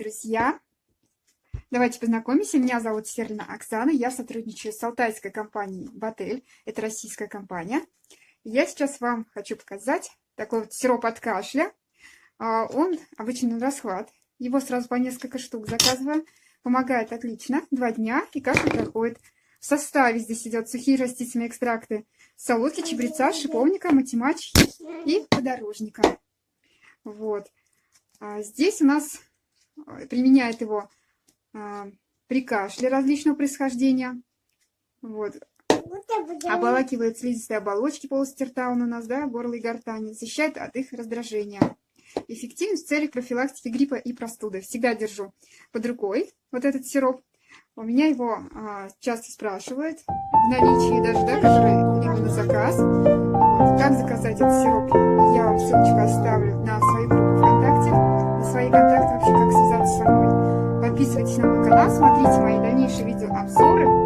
друзья! Давайте познакомимся. Меня зовут Серлина Оксана. Я сотрудничаю с алтайской компанией Батель. Это российская компания. Я сейчас вам хочу показать такой вот сироп от кашля. Он обычно на расхват. Его сразу по несколько штук заказываю. Помогает отлично. 2 дня и кашель проходит. В составе здесь идет сухие растительные экстракты солодки, чабреца, шиповника, матимачи и подорожника. Вот. Здесь у нас применяет его при кашле различного происхождения. Вот. Обволакивает слизистые оболочки полости рта он у нас, да, горла и гортани. Защищает от их раздражения. Эффективен в целях профилактики гриппа и простуды. Всегда держу под рукой вот этот сироп. У меня его часто спрашивают в наличии даже, да, который либо на заказ. Вот. Как заказать этот сироп? Я вам ссылочку оставлю на свою группу ВКонтакте, на свои контакты вообще, как связаться со мной. Подписывайтесь на мой канал, смотрите мои дальнейшие видеообзоры.